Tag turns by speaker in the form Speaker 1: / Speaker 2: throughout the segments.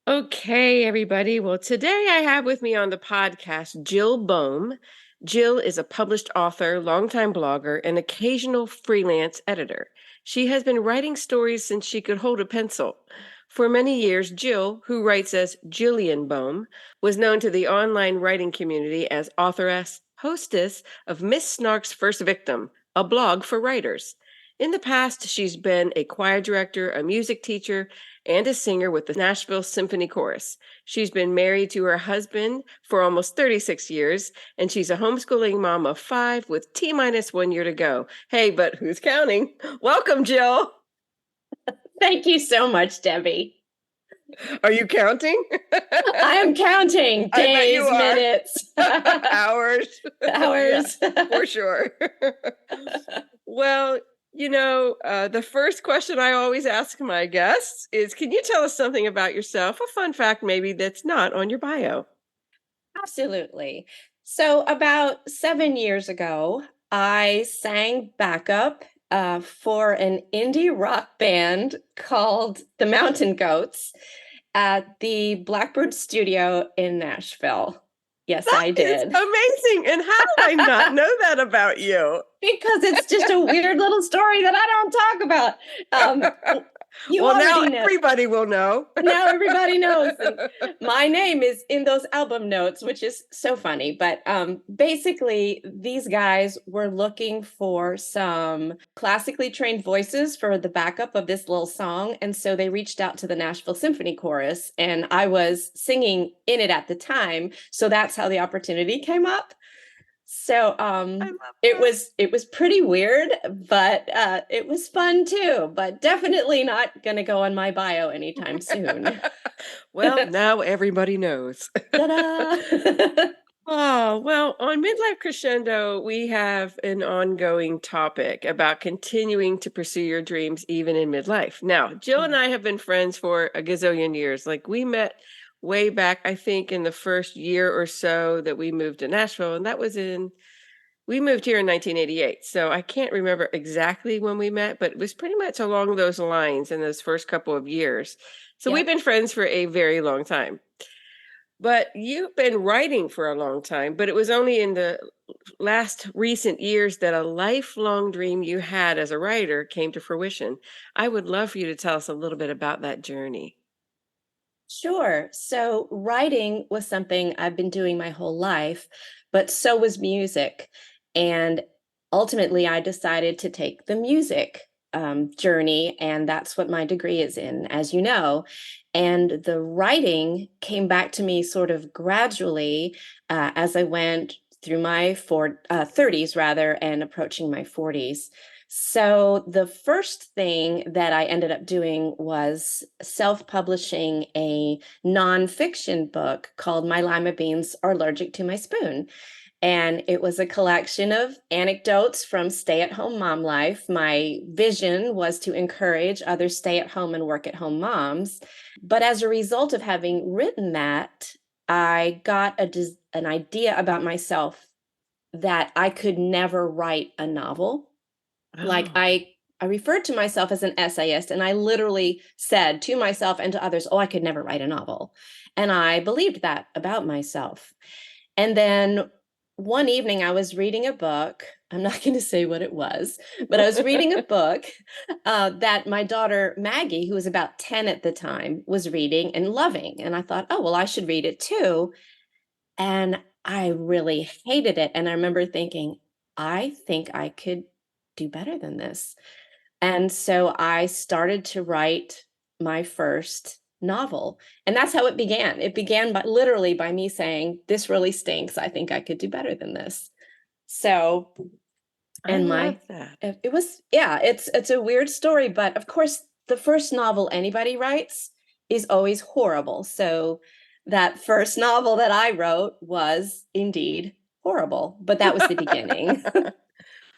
Speaker 1: Okay, everybody. Well, today I have with me on the podcast Jill Boehme. Jill is a published author, longtime blogger, and occasional freelance editor. She has been writing stories since she could hold a pencil. For many years, Jill, who writes as Jillian Boehme, was known to the online writing community as authoress, hostess of Miss Snark's First Victim, a blog for writers. In the past, she's been a choir director, a music teacher, and a singer with the Nashville Symphony Chorus. She's been married to her husband for almost 36 years, and she's a homeschooling mom of 5 with T minus 1 year to go. Hey, but who's counting? Welcome, Jill.
Speaker 2: Thank you so much, Debbie.
Speaker 1: Are you counting?
Speaker 2: I am counting
Speaker 1: I bet you
Speaker 2: days,
Speaker 1: are.
Speaker 2: minutes,
Speaker 1: Hours.
Speaker 2: hours.
Speaker 1: Yeah, for sure. Well, the first question I always ask my guests is, can you tell us something about yourself? A fun fact maybe that's not on your bio.
Speaker 2: Absolutely. So, about 7 years ago, I sang backup for an indie rock band called the Mountain Goats at the Blackbird Studio in Nashville. Yes,
Speaker 1: That
Speaker 2: I
Speaker 1: is
Speaker 2: did.
Speaker 1: amazing. And how did I not know that about you?
Speaker 2: Because it's just a weird little story that I don't talk about. You
Speaker 1: Well, now
Speaker 2: already know.
Speaker 1: everybody will know.
Speaker 2: Now everybody knows. And my name is in those album notes, which is so funny. But basically, these guys were looking for some classically trained voices for the backup of this little song. And so they reached out to the Nashville Symphony Chorus, and I was singing in it at the time. So that's how the opportunity came up. So
Speaker 1: I love
Speaker 2: it was pretty weird, but it was fun too. But definitely not going to go on my bio anytime soon.
Speaker 1: that. Well, now everybody knows.
Speaker 2: Ta-da!
Speaker 1: Oh, well, on Midlife Crescendo, we have an ongoing topic about continuing to pursue your dreams even in midlife. Now, Jill and I have been friends for a gazillion years. Like we met way back, I think, in the first year or so that we moved to Nashville, and we moved here in 1988. So I can't remember exactly when we met, but it was pretty much along those lines in those first couple of years. So we've
Speaker 2: Yep.
Speaker 1: been friends for a very long time. But you've been writing for a long time, but it was only in the last recent years that a lifelong dream you had as a writer came to fruition. I would love for you to tell us a little bit about that journey.
Speaker 2: Sure. So writing was something I've been doing my whole life, but so was music. And ultimately, I decided to take the music journey, and that's what my degree is in, as you know. And the writing came back to me sort of gradually as I went through my 30s, rather, and approaching my 40s. So the first thing that I ended up doing was self-publishing a nonfiction book called My Lima Beans Are Allergic to My Spoon. And it was a collection of anecdotes from stay-at-home mom life. My vision was to encourage other stay-at-home and work-at-home moms. But as a result of having written that, I got an idea about myself that I could never write a novel. Like
Speaker 1: Oh,
Speaker 2: I referred to myself as an essayist, and I literally said to myself and to others, "Oh, I could never write a novel." And I believed that about myself. And then one evening I was reading a book. I'm not going to say what it was, but I was reading a book that my daughter Maggie, who was about 10 at the time, was reading and loving. And I thought, oh, well, I should read it too. And I really hated it. And I remember thinking, I think I could do better than this. And so I started to write my first novel. And that's how it began. It began by literally by me saying, this really stinks. I think I could do better than this. So,
Speaker 1: I
Speaker 2: and
Speaker 1: love
Speaker 2: my
Speaker 1: that.
Speaker 2: it was, yeah, it's a weird story, but of course the first novel anybody writes is always horrible. So that first novel that I wrote was indeed horrible, but that was the beginning.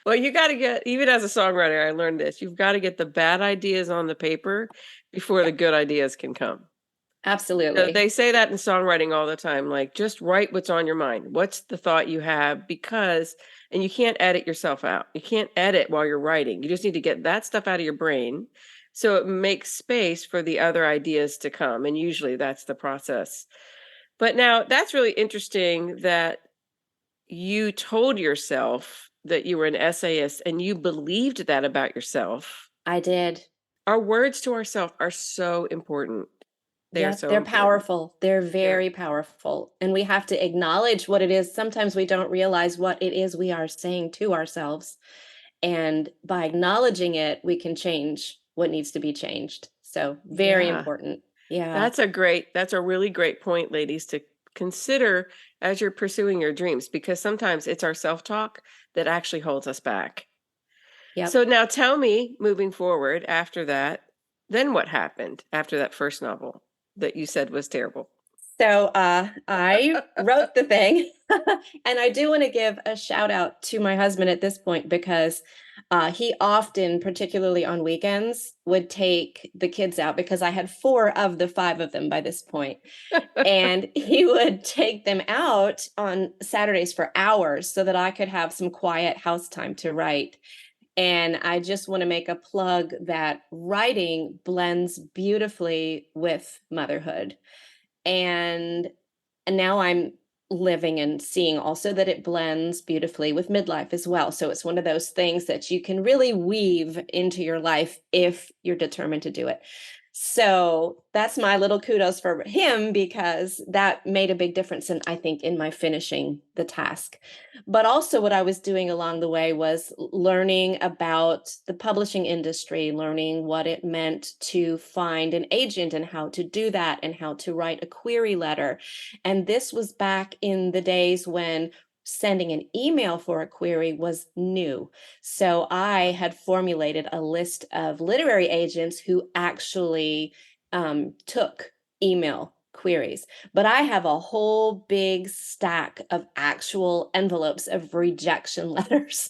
Speaker 1: Well, you got to get, even as a songwriter, I learned this. You've got to get the bad ideas on the paper before
Speaker 2: Yeah,
Speaker 1: the good ideas can come.
Speaker 2: absolutely.
Speaker 1: They say that in songwriting all the time, like just write what's on your mind. What's the thought you have? Because, and you can't edit yourself out. You can't edit while you're writing. You just need to get that stuff out of your brain So it makes space for the other ideas to come. And usually that's the process. But now that's really interesting that you told yourself that you were an essayist and you believed that about yourself.
Speaker 2: I did.
Speaker 1: Our words to ourselves are so important. They are
Speaker 2: Yep,
Speaker 1: so
Speaker 2: they're
Speaker 1: important.
Speaker 2: powerful. They're
Speaker 1: Yeah.
Speaker 2: very powerful. And we have to acknowledge what it is. Sometimes we don't realize what it is we are saying to ourselves. And by acknowledging it, we can change what needs to be changed. So, very
Speaker 1: Yeah.
Speaker 2: important. Yeah.
Speaker 1: That's a really great point, ladies, to consider as you're pursuing your dreams, because sometimes it's our self-talk that actually holds us back.
Speaker 2: Yep.
Speaker 1: So now tell me, moving forward after that, then what happened after that first novel that you said was terrible?
Speaker 2: So I wrote the thing, and I do want to give a shout out to my husband at this point because he often, particularly on weekends, would take the kids out because I had four of the five of them by this point, and he would take them out on Saturdays for hours so that I could have some quiet house time to write. And I just want to make a plug that writing blends beautifully with motherhood. And now I'm living and seeing also that it blends beautifully with midlife as well. So it's one of those things that you can really weave into your life if you're determined to do it. So that's my little kudos for him because that made a big difference in, I think, in my finishing the task. But also what I was doing along the way was learning about the publishing industry, learning what it meant to find an agent and how to do that and how to write a query letter. And this was back in the days when sending an email for a query was new. So I had formulated a list of literary agents who actually took email queries. But I have a whole big stack of actual envelopes of rejection letters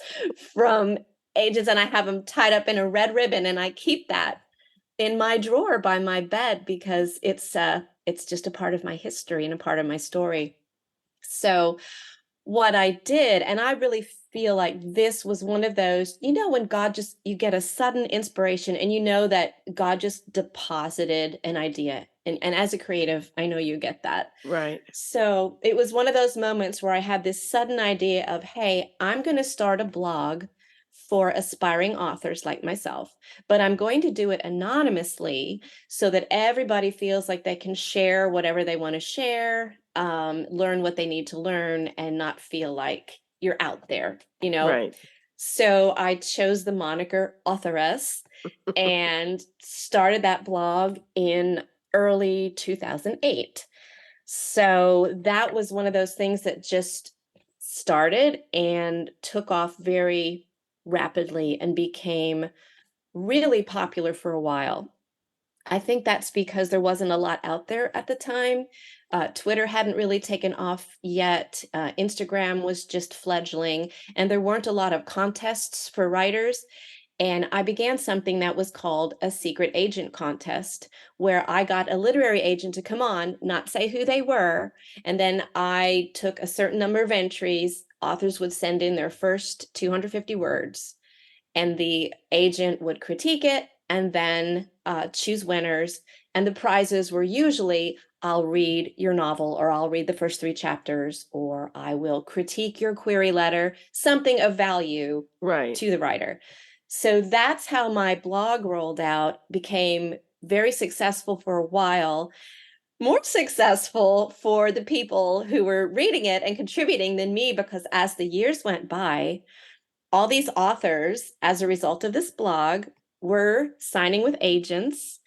Speaker 2: from agents, and I have them tied up in a red ribbon, and I keep that in my drawer by my bed because it's just a part of my history and a part of my story. So what I did, and I really feel like this was one of those, when God just, you get a sudden inspiration and you know that God just deposited an idea. And as a creative, I know you get that.
Speaker 1: Right.
Speaker 2: So it was one of those moments where I had this sudden idea of, hey, I'm going to start a blog for aspiring authors like myself, but I'm going to do it anonymously so that everybody feels like they can share whatever they want to share, learn what they need to learn, and not feel like you're out there.
Speaker 1: Right.
Speaker 2: So I chose the moniker authoress and started that blog in early 2008. So that was one of those things that just started and took off very rapidly and became really popular for a while. I think that's because there wasn't a lot out there at the time. Twitter hadn't really taken off yet. Instagram was just fledgling, and there weren't a lot of contests for writers. And I began something that was called a secret agent contest, where I got a literary agent to come on, not say who they were. And then I took a certain number of entries. Authors would send in their first 250 words, and the agent would critique it and then choose winners. And the prizes were usually, I'll read your novel, or I'll read the first 3 chapters, or I will critique your query letter, something of value
Speaker 1: Right.
Speaker 2: to the writer. So that's how my blog rolled out, became very successful for a while, more successful for the people who were reading it and contributing than me, because as the years went by, all these authors, as a result of this blog, were signing with agents,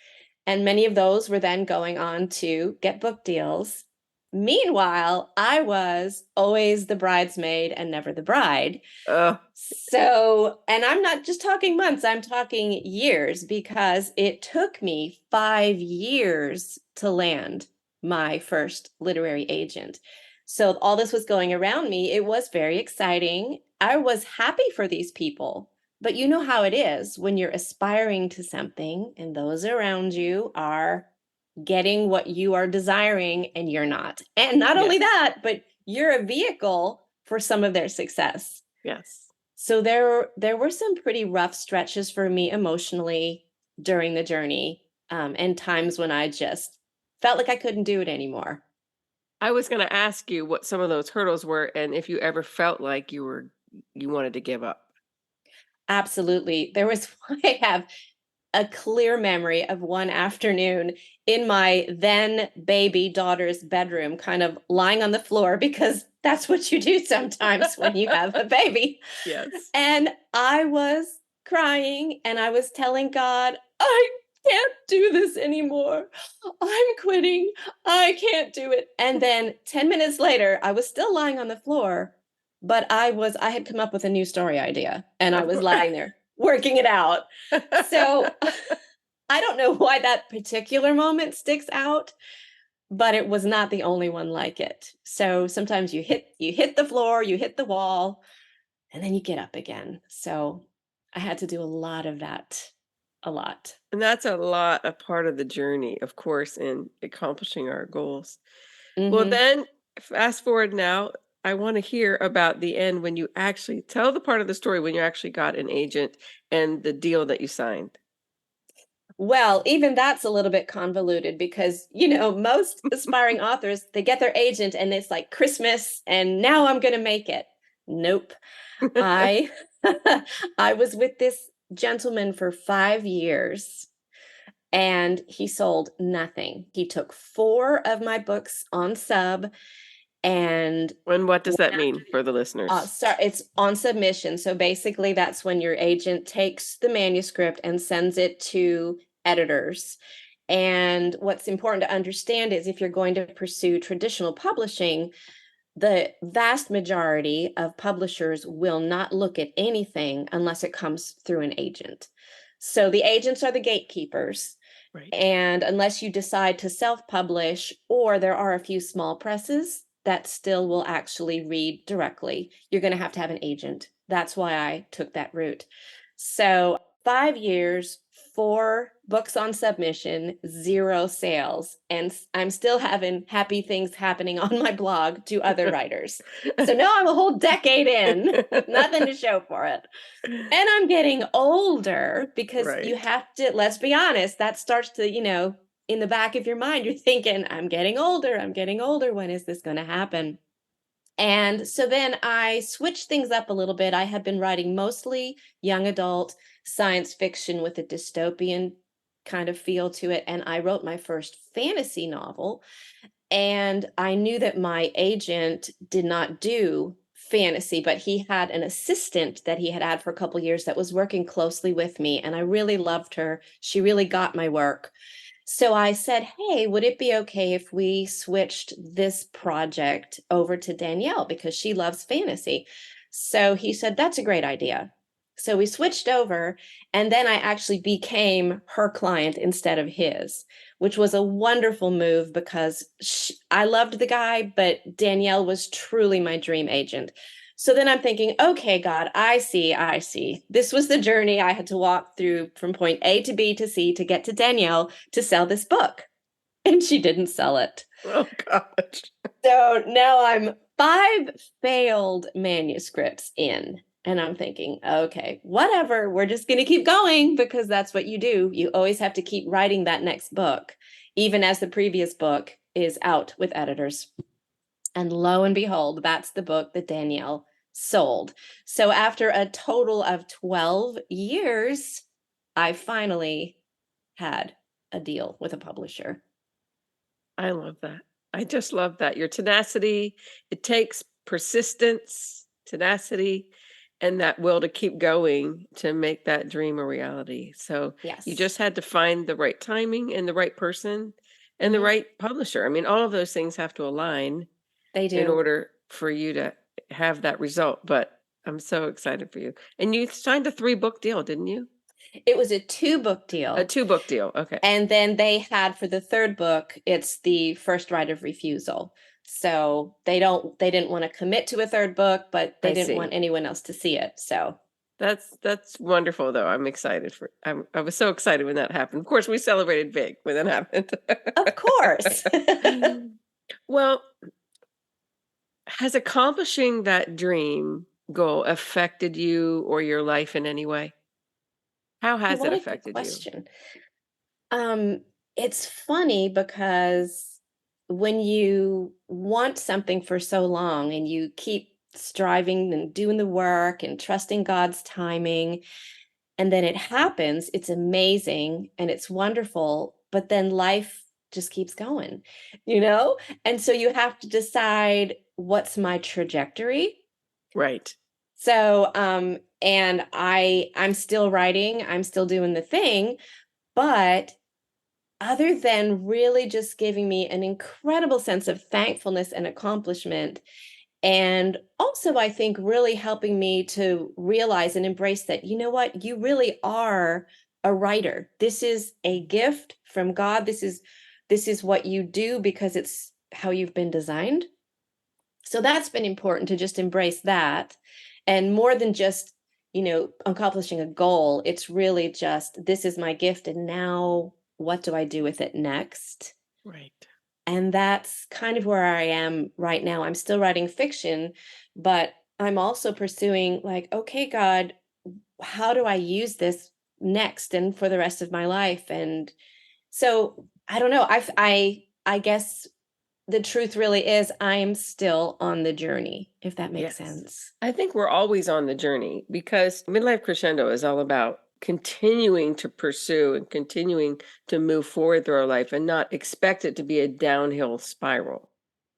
Speaker 2: and many of those were then going on to get book deals. Meanwhile, I was always the bridesmaid and never the bride.
Speaker 1: Oh,
Speaker 2: So, and I'm not just talking months, I'm talking years, because it took me 5 years to land my first literary agent. So, all this was going around me. It was very exciting. I was happy for these people. But you know how it is when you're aspiring to something and those around you are getting what you are desiring and you're not. And not only
Speaker 1: yes.
Speaker 2: that, but you're a vehicle for some of their success.
Speaker 1: Yes.
Speaker 2: So there were some pretty rough stretches for me emotionally during the journey, and times when I just felt like I couldn't do it anymore.
Speaker 1: I was gonna ask you what some of those hurdles were and if you ever felt like you wanted to give up.
Speaker 2: Absolutely. There was I have a clear memory of one afternoon in my then baby daughter's bedroom, kind of lying on the floor because that's what you do sometimes when you have a baby.
Speaker 1: Yes.
Speaker 2: And I was crying and I was telling God, I can't do this anymore. I'm quitting. I can't do it. And then 10 minutes later, I was still lying on the floor, but I had come up with a new story idea and I
Speaker 1: Of
Speaker 2: was
Speaker 1: course.
Speaker 2: lying there working it out. So I don't know why that particular moment sticks out, but it was not the only one like it. So sometimes you hit the floor, you hit the wall, and then you get up again. So I had to do a lot of that, a lot.
Speaker 1: And that's a part of the journey, of course, in accomplishing our goals. Well,
Speaker 2: Mhm.
Speaker 1: then fast forward now, I want to hear about the end when you actually tell the part of the story when you actually got an agent and the deal that you signed.
Speaker 2: Well, even that's a little bit convoluted because, most aspiring authors, they get their agent and it's like Christmas and now I'm going to make it. Nope. I I was with this gentleman for 5 years and he sold nothing. He took 4 of my books on sub and
Speaker 1: And what does
Speaker 2: went
Speaker 1: that
Speaker 2: after
Speaker 1: mean for the listeners?
Speaker 2: it's on submission. So basically, that's when your agent takes the manuscript and sends it to editors. And what's important to understand is if you're going to pursue traditional publishing, the vast majority of publishers will not look at anything unless it comes through an agent. So the agents are the gatekeepers.
Speaker 1: Right.
Speaker 2: And unless you decide to self publish, or there are a few small presses that still will actually read directly, you're going to have an agent. That's why I took that route. So 5 years, 4 books on submission, 0 sales. And I'm still having happy things happening on my blog to other writers. So now I'm a whole decade in with nothing to show for it. And I'm getting older because you
Speaker 1: Right.
Speaker 2: have to, let's be honest, that starts to, in the back of your mind, you're thinking, I'm getting older. I'm getting older. When is this going to happen? And so then I switched things up a little bit. I had been writing mostly young adult science fiction with a dystopian kind of feel to it. And I wrote my first fantasy novel. And I knew that my agent did not do fantasy, but he had an assistant that he had for a couple years that was working closely with me. And I really loved her. She really got my work. So I said, hey, would it be okay if we switched this project over to Danielle because she loves fantasy? So he said, that's a great idea. So we switched over, and then I actually became her client instead of his, which was a wonderful move because I loved the guy, but Danielle was truly my dream agent. So then I'm thinking, okay, God, I see, I see. This was the journey I had to walk through from point A to B to C to get to Danielle to sell this book. And she didn't sell it.
Speaker 1: Oh gosh.
Speaker 2: So now I'm 5 failed manuscripts in. And I'm thinking, okay, whatever. We're just going to keep going because that's what you do. You always have to keep writing that next book, even as the previous book is out with editors. And lo and behold, that's the book that Danielle sold. So after a total of 12 years, I finally had a deal with a publisher.
Speaker 1: I love that. I just love that. Your tenacity, it takes persistence, tenacity, and that will to keep going to make that dream a reality. So you
Speaker 2: Yes.
Speaker 1: just had to find the right timing and the right person and the
Speaker 2: Hmm.
Speaker 1: right publisher. I mean, all of those things have to align
Speaker 2: They
Speaker 1: in
Speaker 2: do.
Speaker 1: order for you to have that result. But I'm so excited for you. And you signed a 3 book deal, didn't you?
Speaker 2: It was a 2 book
Speaker 1: A
Speaker 2: deal.
Speaker 1: 2 book deal. Okay.
Speaker 2: And then they had for the third book, it's the first right of refusal. So they didn't want to commit to a third book, but they
Speaker 1: I
Speaker 2: didn't want
Speaker 1: see.
Speaker 2: anyone else to see it. So
Speaker 1: That's wonderful, though. I'm excited for I was so excited when that happened. Of course, we celebrated big when that happened.
Speaker 2: of course.
Speaker 1: Well, has accomplishing that dream goal affected you or your life in any way? How has it
Speaker 2: What a good
Speaker 1: affected you?
Speaker 2: question. Um, it's funny because when you want something for so long and you keep striving and doing the work and trusting God's timing, and then it happens, it's amazing and it's wonderful, but then life just keeps going, you know? And so you have to decide what's my trajectory.
Speaker 1: Right.
Speaker 2: So, and I'm still writing, I'm still doing the thing, but other than really just giving me an incredible sense of thankfulness and accomplishment, and also I think really helping me to realize and embrace that, you know what, you really are a writer. This is a gift from God. This is what you do because it's how you've been designed. So that's been important to just embrace that. And more than just, accomplishing a goal, it's really just this is my gift. And now what do I do with it next?
Speaker 1: Right.
Speaker 2: And that's kind of where I am right now. I'm still writing fiction, but I'm also pursuing, like, okay, God, how do I use this next and for the rest of my life? And so I don't know. I guess the truth really is I'm still on the journey, if that makes
Speaker 1: Yes.
Speaker 2: sense.
Speaker 1: I think we're always on the journey because midlife crescendo is all about continuing to pursue and continuing to move forward through our life and not expect it to be a downhill spiral.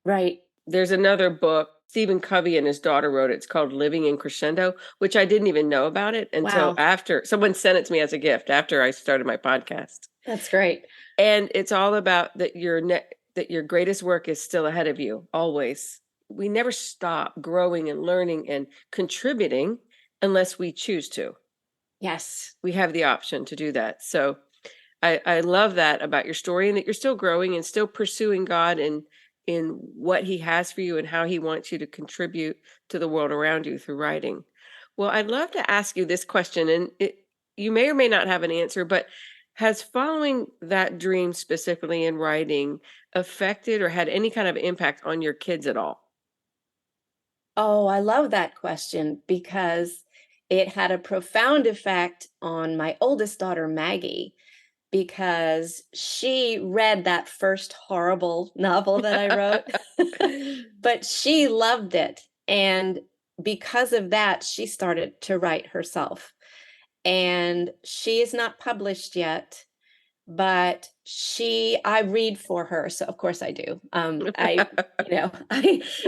Speaker 2: Right.
Speaker 1: There's another book, Stephen Covey and his daughter wrote it. It's called Living in Crescendo, which I didn't even know about it until
Speaker 2: Wow.
Speaker 1: after someone sent it to me as a gift after I started my podcast.
Speaker 2: That's great.
Speaker 1: And it's all about that your greatest work is still ahead of you, always. We never stop growing and learning and contributing unless we choose to.
Speaker 2: Yes.
Speaker 1: We have the option to do that. So I love that about your story and that you're still growing and still pursuing God and in what he has for you and how he wants you to contribute to the world around you through writing. Well, I'd love to ask you this question, and you may or may not have an answer, but has following that dream specifically in writing affected or had any kind of impact on your kids at all?
Speaker 2: Oh, I love that question because it had a profound effect on my oldest daughter, Maggie, because she read that first horrible novel that I wrote, but she loved it. And because of that, she started to write herself. And she is not published yet, but I read for her. So of course I do.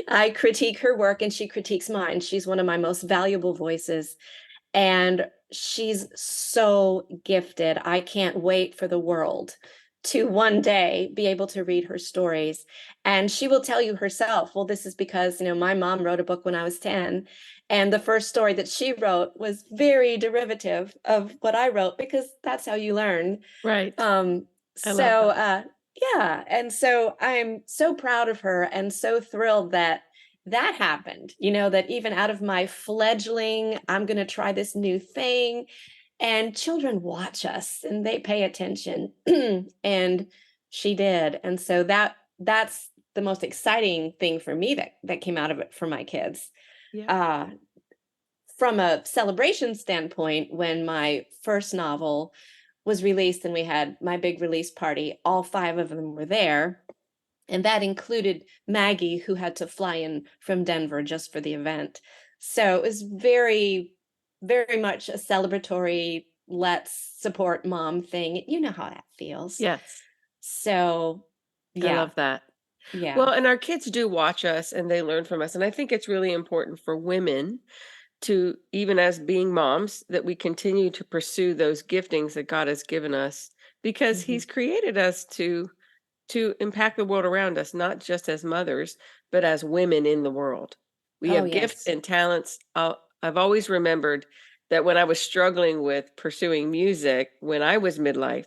Speaker 2: I critique her work and she critiques mine. She's one of my most valuable voices and she's so gifted. I can't wait for the world to one day be able to read her stories. And she will tell you herself, well, this is because, my mom wrote a book when I was 10. And the first story that she wrote was very derivative of what I wrote because that's how you learn.
Speaker 1: Right.
Speaker 2: Um,
Speaker 1: I love
Speaker 2: so
Speaker 1: that.
Speaker 2: yeah, and so I'm so proud of her and so thrilled that that happened. That even out of my fledgling, I'm going to try this new thing, and children watch us and they pay attention, and she did, and so that's the most exciting thing for me that came out of it for my kids.
Speaker 1: Yeah.
Speaker 2: Uh, from a celebration standpoint, when my first novel was released and we had my big release party, all five of them were there. And that included Maggie, who had to fly in from Denver just for the event. So it was very, very much a celebratory, let's support mom thing. You know how that feels.
Speaker 1: Yes.
Speaker 2: So,
Speaker 1: I
Speaker 2: yeah,
Speaker 1: love that.
Speaker 2: yeah.
Speaker 1: Well, and our kids do watch us and they learn from us. And I think it's really important for women to, even as being moms, that we continue to pursue those giftings that God has given us because
Speaker 2: Hmm.
Speaker 1: he's created us to impact the world around us, not just as mothers, but as women in the world. We
Speaker 2: Oh,
Speaker 1: have gifts
Speaker 2: yes.
Speaker 1: and talents. I've always remembered that when I was struggling with pursuing music when I was midlife,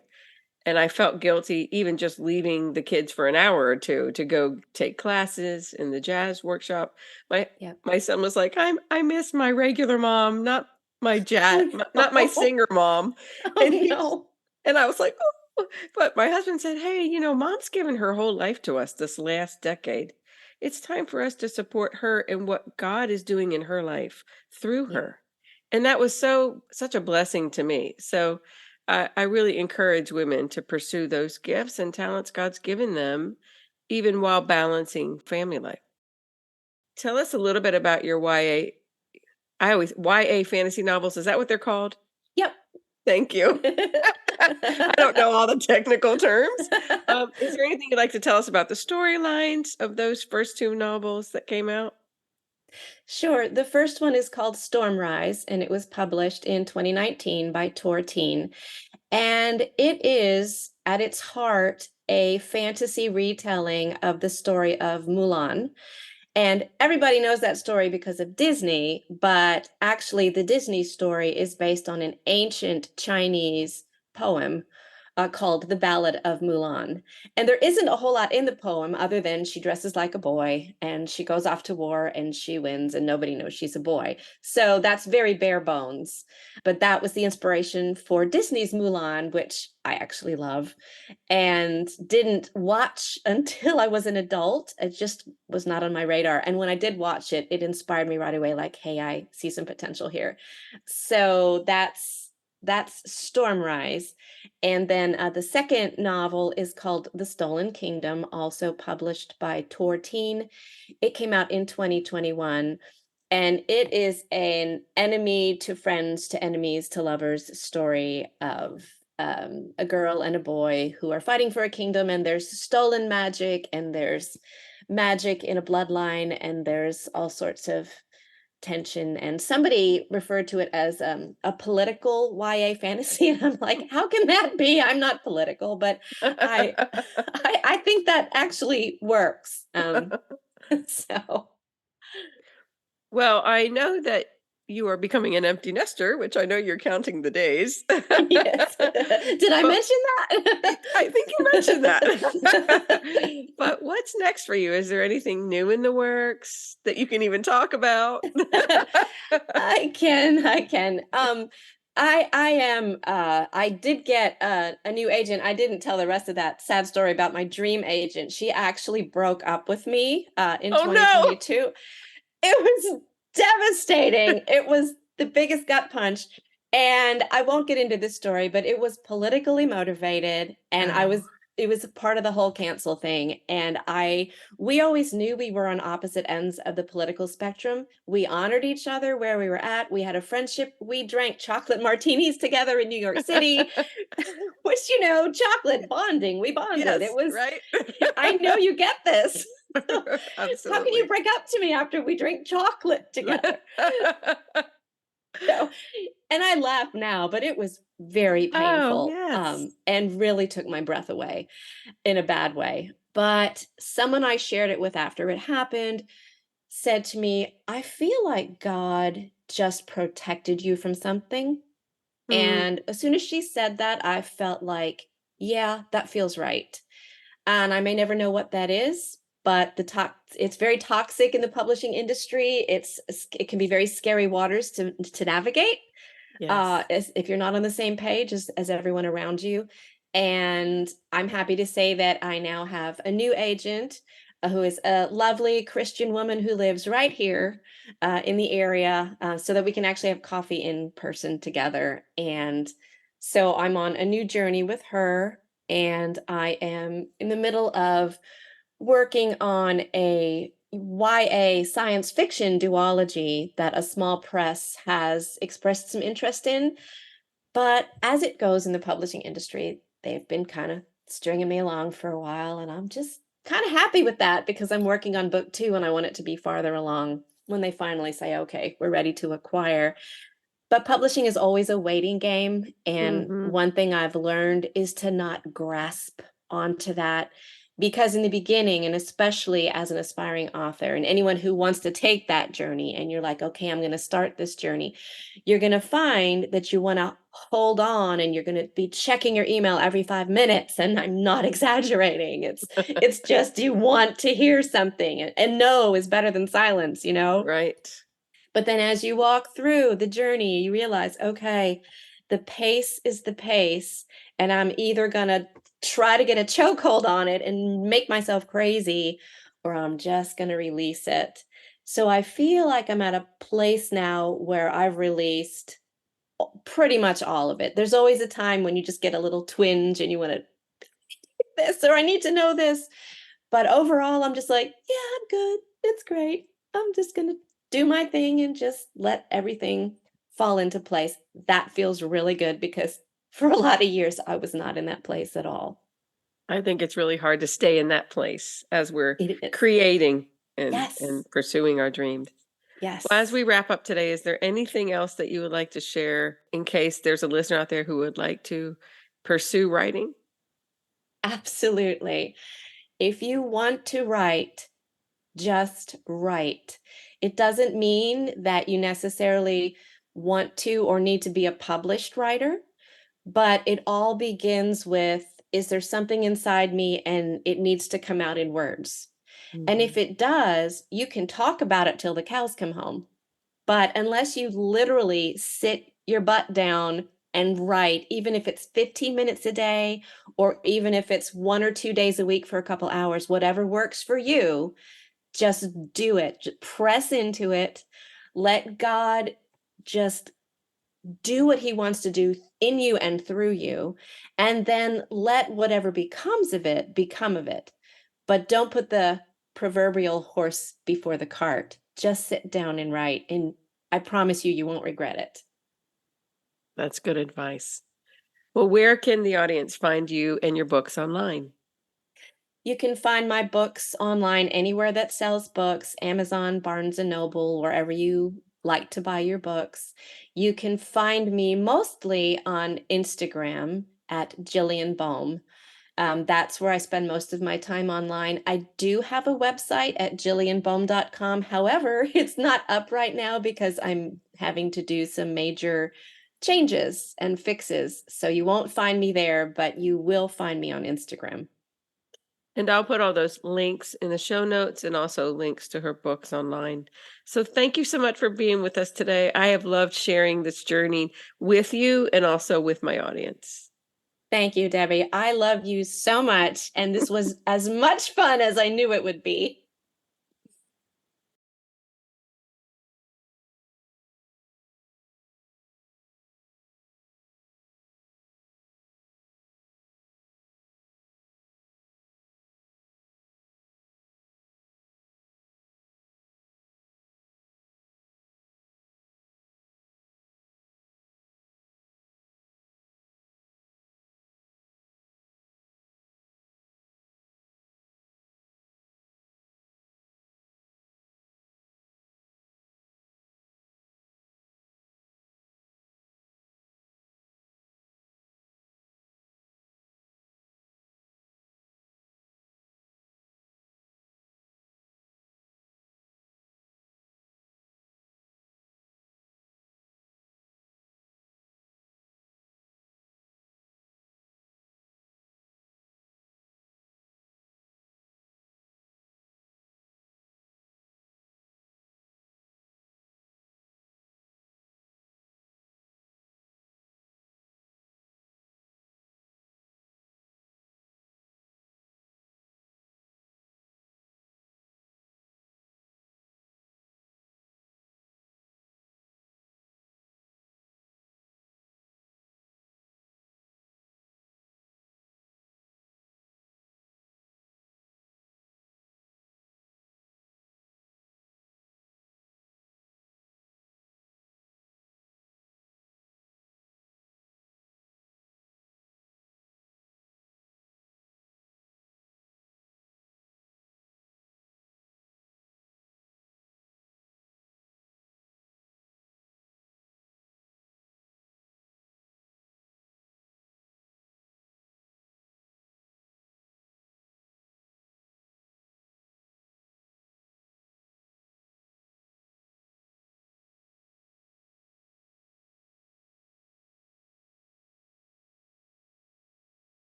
Speaker 1: and I felt guilty even just leaving the kids for an hour or two to go take classes in the jazz workshop. My
Speaker 2: Yep.
Speaker 1: my son was like, I miss my regular mom, not my
Speaker 2: Oh,
Speaker 1: not my
Speaker 2: no.
Speaker 1: singer mom."
Speaker 2: Oh,
Speaker 1: And
Speaker 2: no.
Speaker 1: I was like, "Oh," but my husband said, "Hey, mom's given her whole life to us this last decade. It's time for us to support her and what God is doing in her life through
Speaker 2: Yeah.
Speaker 1: her." And that was such a blessing to me. So I really encourage women to pursue those gifts and talents God's given them, even while balancing family life. Tell us a little bit about your YA. I always YA fantasy novels. Is that what they're called?
Speaker 2: Yep.
Speaker 1: Thank you. I don't know all the technical terms. Is there anything you'd like to tell us about the storylines of those first two novels that came out?
Speaker 2: Sure. The first one is called Storm Rise, and it was published in 2019 by Tor Teen. And it is, at its heart, a fantasy retelling of the story of Mulan. And everybody knows that story because of Disney, but actually, the Disney story is based on an ancient Chinese poem called The Ballad of Mulan. And there isn't a whole lot in the poem other than she dresses like a boy and she goes off to war and she wins and nobody knows she's a boy. So that's very bare bones. But that was the inspiration for Disney's Mulan, which I actually love and didn't watch until I was an adult. It just was not on my radar. And when I did watch it, it inspired me right away, like, hey, I see some potential here. So that's Storm Rise. And then the second novel is called The Stolen Kingdom, also published by Tor Teen. It came out in 2021. And it is an enemy to friends to enemies to lovers story of a girl and a boy who are fighting for a kingdom, and there's stolen magic, and there's magic in a bloodline, and there's all sorts of tension. And somebody referred to it as a political YA fantasy, and I'm like, how can that be? I'm not political, but I I think that actually works. So
Speaker 1: Well, I know that you are becoming an empty nester, which I know you're counting the days.
Speaker 2: yes, did I
Speaker 1: But
Speaker 2: mention that?
Speaker 1: I think you mentioned that. But what's next for you? Is there anything new in the works that you can even talk about?
Speaker 2: I can. I am I did get a new agent. I didn't tell the rest of that sad story about my dream agent. She actually broke up with me in
Speaker 1: Oh no.
Speaker 2: 2022. It was devastating. It was the biggest gut punch. And I won't get into this story, but it was politically motivated and
Speaker 1: Oh,
Speaker 2: it was a part of the whole cancel thing. And we always knew we were on opposite ends of the political spectrum. We honored each other where we were at. We had a friendship. We drank chocolate martinis together in New York City, which, chocolate bonding. We bonded. It
Speaker 1: yes,
Speaker 2: was,
Speaker 1: right?
Speaker 2: I know you get this. How can you
Speaker 1: Absolutely.
Speaker 2: break up to me after we drink chocolate together? So, and I laugh now, but it was very
Speaker 1: Oh,
Speaker 2: painful,
Speaker 1: yes.
Speaker 2: and really took my breath away in a bad way. But someone I shared it with after it happened said to me, I feel like God just protected you from something.
Speaker 1: Mm,
Speaker 2: And as soon as she said that, I felt like, yeah, that feels right. And I may never know what that is, but it's very toxic in the publishing industry. It can be very scary waters to navigate
Speaker 1: yes.
Speaker 2: if you're not on the same page as everyone around you. And I'm happy to say that I now have a new agent who is a lovely Christian woman who lives right here in the area, so that we can actually have coffee in person together. And so I'm on a new journey with her, and I am in the middle of working on a YA science fiction duology that a small press has expressed some interest in. But as it goes in the publishing industry, they've been kind of stringing me along for a while. And I'm just kind of happy with that because I'm working on book two and I want it to be farther along when they finally say, okay, we're ready to acquire. But publishing is always a waiting game. And
Speaker 1: Mhm.
Speaker 2: one thing I've learned is to not grasp onto that because in the beginning, and especially as an aspiring author, and anyone who wants to take that journey, and you're like, okay, I'm going to start this journey, you're going to find that you want to hold on and you're going to be checking your email every 5 minutes. And I'm not exaggerating. It's just you want to hear something, and no is better than silence.
Speaker 1: Right.
Speaker 2: But then as you walk through the journey, you realize, okay, the pace is the pace, and I'm either going to try to get a chokehold on it and make myself crazy, or I'm just going to release it. So I feel like I'm at a place now where I've released pretty much all of it. There's always a time when you just get a little twinge and you want to this or I need to know this. But overall, I'm just like, yeah, I'm good. It's great. I'm just going to do my thing and just let everything fall into place. That feels really good because for a lot of years, I was not in that place at all.
Speaker 1: I think it's really hard to stay in that place as we're
Speaker 2: It is.
Speaker 1: creating and
Speaker 2: Yes.
Speaker 1: pursuing our dreams. Well, as
Speaker 2: Yes.
Speaker 1: we wrap up today, is there anything else that you would like to share in case there's a listener out there who would like to pursue writing?
Speaker 2: Absolutely. If you want to write, just write. It doesn't mean that you necessarily want to or need to be a published writer, but it all begins with, is there something inside me and it needs to come out in words? And if
Speaker 1: Mhm.
Speaker 2: it does, you can talk about it till the cows come home. But unless you literally sit your butt down and write, even if it's 15 minutes a day, or even if it's 1 or 2 days a week for a couple hours, whatever works for you, just do it. Press into it. Let God just do what he wants to do in you and through you. And then let whatever becomes of it become of it. But don't put the proverbial horse before the cart. Just sit down and write. And I promise you, you won't regret it.
Speaker 1: That's good advice. Well, where can the audience find you and your books online?
Speaker 2: You can find my books online anywhere that sells books, Amazon, Barnes and Noble, wherever you like to buy your books. You can find me mostly on Instagram at Jillian Boehme. That's where I spend most of my time online. I do have a website at jillianboehme.com. However, it's not up right now because I'm having to do some major changes and fixes. So you won't find me there, but you will find me on Instagram.
Speaker 1: And I'll put all those links in the show notes and also links to her books online. So thank you so much for being with us today. I have loved sharing this journey with you and also with my audience.
Speaker 2: Thank you, Debbie. I love you so much. And this was as much fun as I knew it would be.